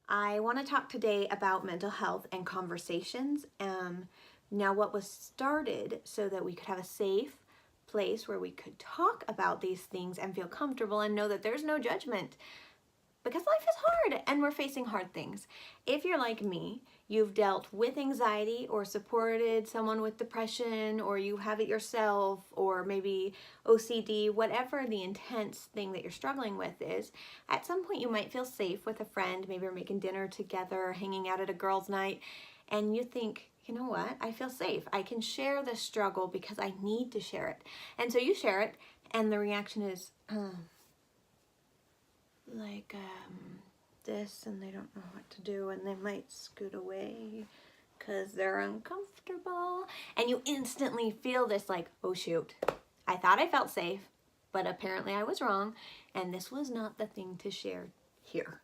I want to talk today about mental health and conversations. Now, what was started so that we could have a safe place where we could talk about these things and feel comfortable and know that there's no judgment, because life is hard and we're facing hard things. If you're like me, you've dealt with anxiety or supported someone with depression, or you have it yourself, or maybe OCD, whatever the intense thing that you're struggling with is, at some point you might feel safe with a friend. Maybe you're making dinner together, hanging out at a girls' night, and you think, you know what, I feel safe. I can share this struggle because I need to share it. And so you share it, and the reaction is, this, and they don't know what to do, and they might scoot away because they're uncomfortable, and you instantly feel this like, oh shoot, I thought I felt safe, but apparently I was wrong, and this was not the thing to share here.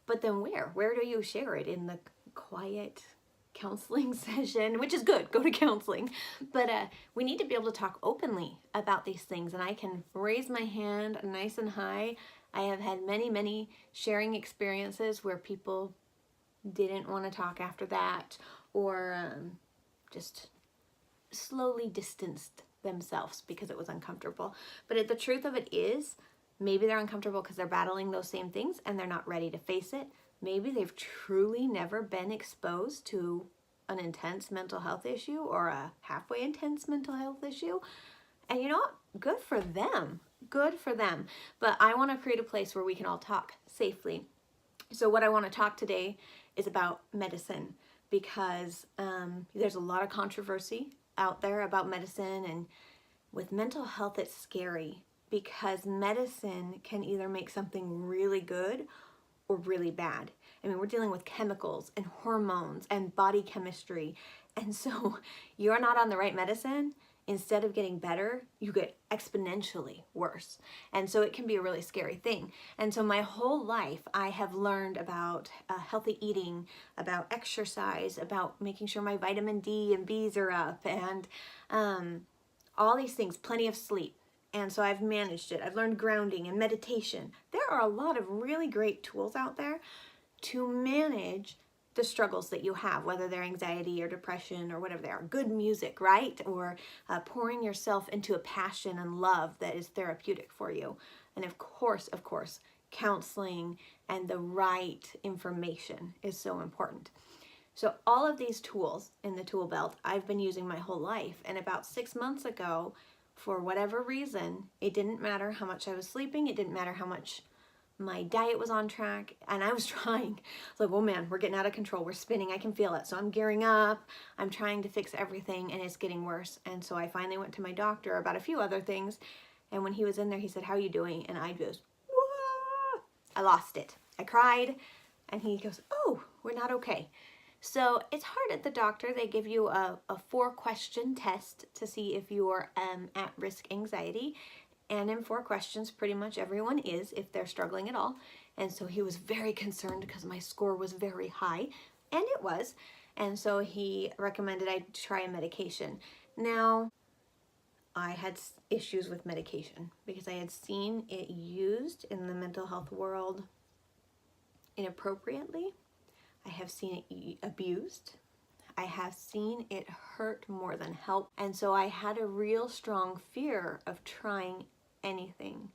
But then where do you share it? In the quiet counseling session, which is good, go to counseling, but we need to be able to talk openly about these things, and I can raise my hand nice and high. I have had many sharing experiences where people didn't want to talk after that, or just slowly distanced themselves because it was uncomfortable. But the truth of it is, maybe they're uncomfortable because they're battling those same things and they're not ready to face it. Maybe they've truly never been exposed to an intense mental health issue or a halfway intense mental health issue. And you know what? Good for them. Good for them. But I want to create a place where we can all talk safely. So what I want to talk today is about medicine, because there's a lot of controversy out there about medicine, and with mental health it's scary because medicine can either make something really good or really bad. I mean, we're dealing with chemicals and hormones and body chemistry, and so you're not on the right medicine, instead of getting better, you get exponentially worse. And so it can be a really scary thing. And so my whole life, I have learned about healthy eating, about exercise, about making sure my vitamin D and B's are up, and all these things, plenty of sleep. And so I've managed it. I've learned grounding and meditation. There are a lot of really great tools out there to manage the struggles that you have, whether they're anxiety or depression or whatever they are. Good music, right? Or pouring yourself into a passion and love that is therapeutic for you. And of course, counseling and the right information is so important. So all of these tools in the tool belt I've been using my whole life. And about 6 months ago, for whatever reason, it didn't matter how much I was sleeping, it didn't matter how much my diet was on track, and I was trying. It's like, oh man, we're getting out of control, we're spinning, I can feel it. So I'm gearing up, I'm trying to fix everything, and it's getting worse. And so I finally went to my doctor about a few other things, and when he was in there, he said, how are you doing? And I just, whoa! I lost it. I cried, and he goes, oh, we're not okay. So it's hard at the doctor. They give you a 4-question test to see if you're at risk anxiety. And in 4 questions, pretty much everyone is, if they're struggling at all. And so he was very concerned because my score was very high, and it was. And so he recommended I try a medication. Now, I had issues with medication because I had seen it used in the mental health world inappropriately. I have seen it abused. I have seen it hurt more than help. And so I had a real strong fear of trying anything,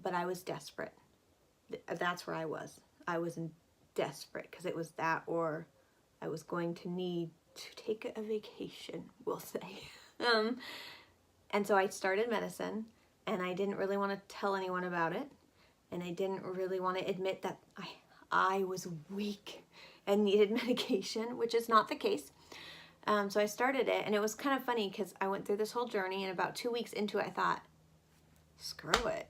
but I was desperate. That's where I was. I was desperate because it was that, or I was going to need to take a vacation, we'll say. And so I started medicine, and I didn't really want to tell anyone about it, and I didn't really want to admit that I was weak and needed medication, which is not the case. So I started it, and it was kind of funny because I went through this whole journey, and about 2 weeks into it, I thought, screw it.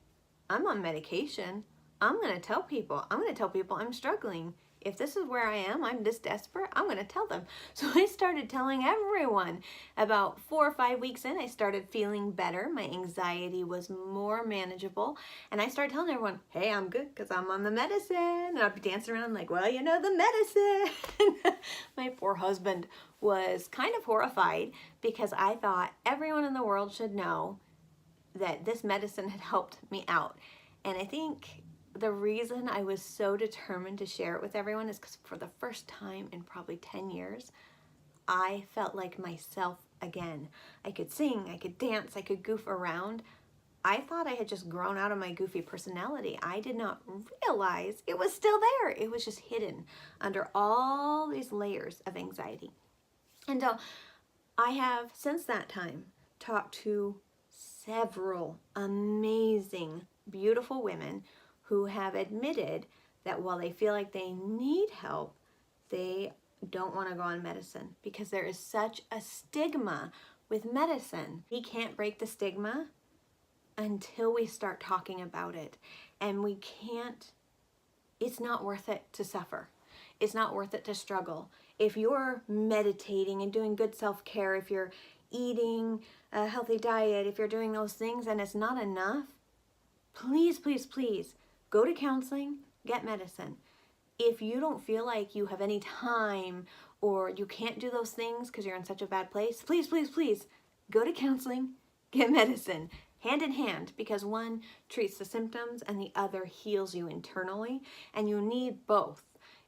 I'm on medication. I'm going to tell people. I'm going to tell people I'm struggling. If this is where I am, I'm this desperate, I'm going to tell them. So I started telling everyone. About 4 or 5 weeks in, I started feeling better. My anxiety was more manageable. And I started telling everyone, hey, I'm good because I'm on the medicine. And I'd be dancing around like, well, you know, the medicine. My poor husband was kind of horrified because I thought everyone in the world should know that this medicine had helped me out. And I think the reason I was so determined to share it with everyone is because for the first time in probably 10 years, I felt like myself again. I could sing, I could dance, I could goof around. I thought I had just grown out of my goofy personality. I did not realize it was still there. It was just hidden under all these layers of anxiety. And so I have, since that time, talked to several amazing, beautiful women who have admitted that while they feel like they need help, they don't want to go on medicine because there is such a stigma with medicine. We can't break the stigma until we start talking about it. And we can't, it's not worth it to suffer. It's not worth it to struggle. If you're meditating and doing good self-care, if you're eating a healthy diet, if you're doing those things and it's not enough, please, please, please go to counseling, get medicine. If you don't feel like you have any time or you can't do those things because you're in such a bad place, please, please, please go to counseling, get medicine, hand in hand, because one treats the symptoms and the other heals you internally, and you need both.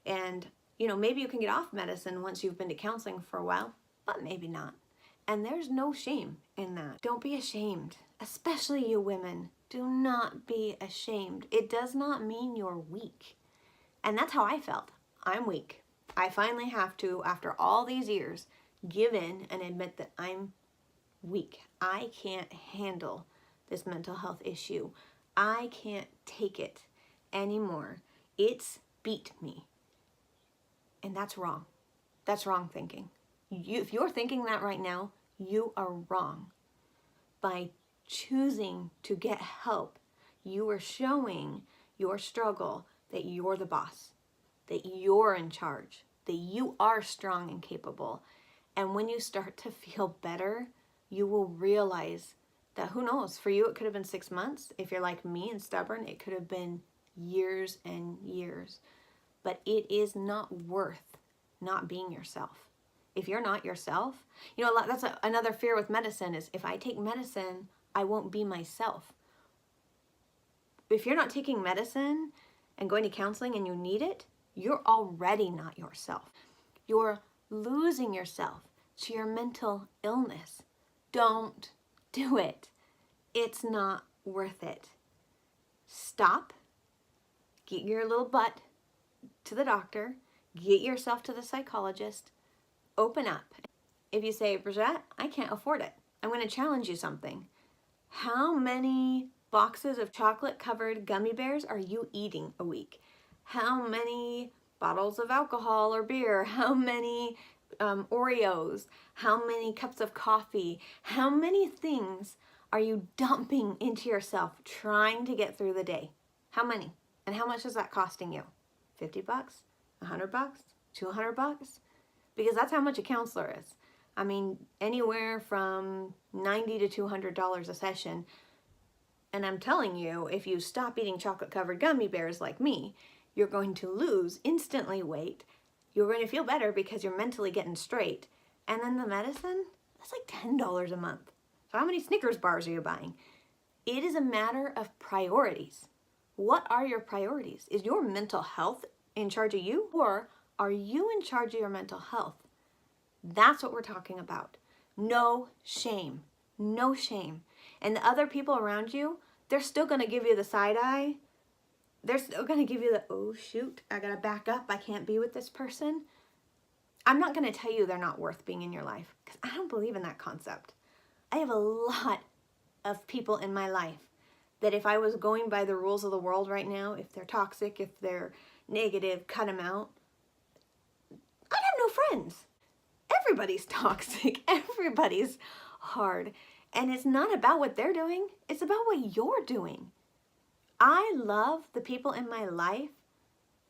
And, you know, maybe you can get off medicine once you've been to counseling for a while, but maybe not. And there's no shame in that. Don't be ashamed, especially you women. Do not be ashamed. It does not mean you're weak. And that's how I felt. I'm weak. I finally have to, after all these years, give in and admit that I'm weak. I can't handle this mental health issue. I can't take it anymore. It's beat me. And that's wrong. That's wrong thinking. If you're thinking that right now, you are wrong. By choosing to get help, you are showing your struggle that you're the boss, that you're in charge, that you are strong and capable. And when you start to feel better, you will realize that, who knows, for you it could have been 6 months. If you're like me and stubborn, it could have been years and years. But it is not worth not being yourself. If you're not yourself, you know, that's another fear with medicine is if I take medicine, I won't be myself. If you're not taking medicine and going to counseling and you need it, you're already not yourself. You're losing yourself to your mental illness. Don't do it. It's not worth it. Stop. Get your little butt to the doctor. Get yourself to the psychologist. Open up. If you say, Bridget, I can't afford it, I'm going to challenge you something. How many boxes of chocolate-covered gummy bears are you eating a week? How many bottles of alcohol or beer? How many Oreos? How many cups of coffee? How many things are you dumping into yourself trying to get through the day? How many? And how much is that costing you? 50 bucks? 100 bucks? 200 bucks? Because that's how much a counselor is. I mean, anywhere from $90 to $200 a session. And I'm telling you, if you stop eating chocolate-covered gummy bears like me, you're going to lose instantly weight. You're going to feel better because you're mentally getting straight. And then the medicine, that's like $10 a month. So how many Snickers bars are you buying? It is a matter of priorities. What are your priorities? Is your mental health in charge of you, or are you in charge of your mental health? That's what we're talking about. No shame. No shame. And the other people around you, they're still going to give you the side eye. They're still going to give you the, oh shoot, I got to back up. I can't be with this person. I'm not going to tell you they're not worth being in your life because I don't believe in that concept. I have a lot of people in my life that if I was going by the rules of the world right now, if they're toxic, if they're negative, cut them out. I'd have no friends. Everybody's toxic. Everybody's hard. And it's not about what they're doing. It's about what you're doing. I love the people in my life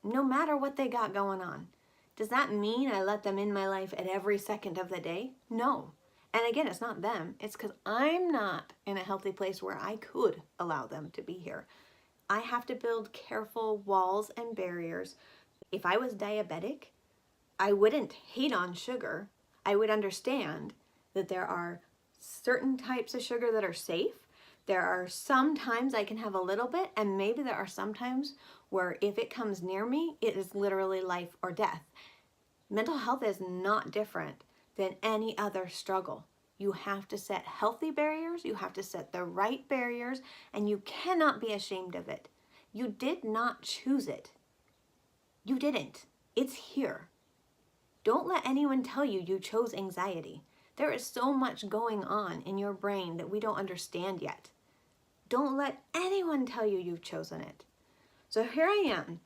no matter what they got going on. Does that mean I let them in my life at every second of the day? No. And again, it's not them. It's because I'm not in a healthy place where I could allow them to be here. I have to build careful walls and barriers. If I was diabetic, I wouldn't hate on sugar. I would understand that there are certain types of sugar that are safe. There are some times I can have a little bit, and maybe there are some times where if it comes near me, it is literally life or death. Mental health is not different than any other struggle. You have to set healthy barriers, you have to set the right barriers, and you cannot be ashamed of it. You did not choose it. You didn't. It's here. Don't let anyone tell you you chose anxiety. There is so much going on in your brain that we don't understand yet. Don't let anyone tell you you've chosen it. So here I am,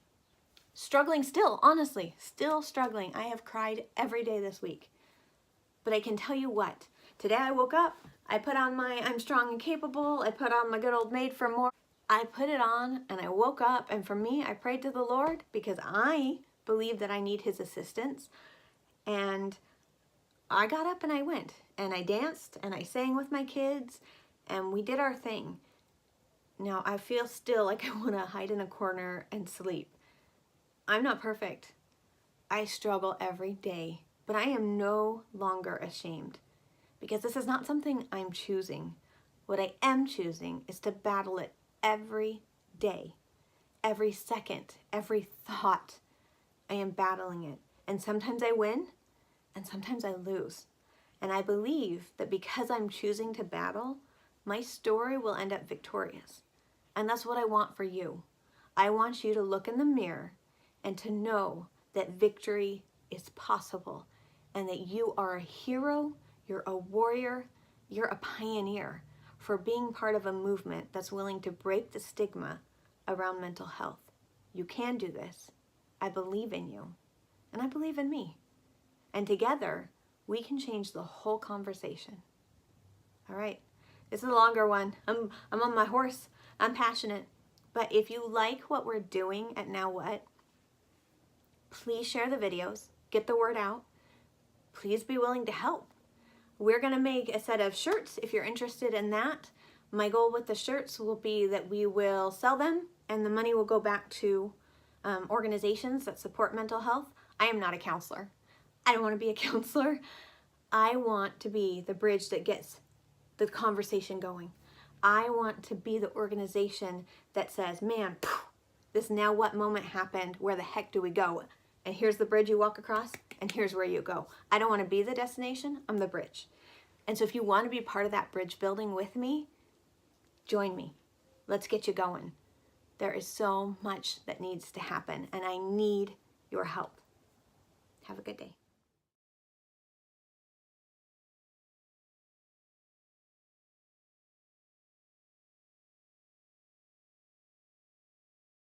struggling still, honestly, still struggling. I have cried every day this week. But I can tell you what, today I woke up, I put on my I'm strong and capable, I put on my good old Made for More. I put it on and I woke up, and for me, I prayed to the Lord because I believe that I need his assistance. And I got up and I went and I danced and I sang with my kids and we did our thing. Now I feel still like I want to hide in a corner and sleep. I'm not perfect. I struggle every day, but I am no longer ashamed because this is not something I'm choosing. What I am choosing is to battle it every day, every second, every thought. I am battling it. And sometimes I win and sometimes I lose. And I believe that because I'm choosing to battle, my story will end up victorious. And that's what I want for you. I want you to look in the mirror and to know that victory is possible and that you are a hero, you're a warrior, you're a pioneer for being part of a movement that's willing to break the stigma around mental health. You can do this. I believe in you, and I believe in me. And together, we can change the whole conversation. All right, this is a longer one. I'm on my horse. I'm passionate. But if you like what we're doing at Now What, please share the videos, get the word out. Please be willing to help. We're gonna make a set of shirts if you're interested in that. My goal with the shirts will be that we will sell them and the money will go back to organizations that support mental health. I am not a counselor. I don't want to be a counselor. I want to be the bridge that gets the conversation going. I want to be the organization that says, man, this Now What moment happened. Where the heck do we go? And here's the bridge you walk across, and here's where you go. I don't want to be the destination. I'm the bridge. And so if you want to be part of that bridge building with me, join me. Let's get you going. There is so much that needs to happen, and I need your help. Have a good day.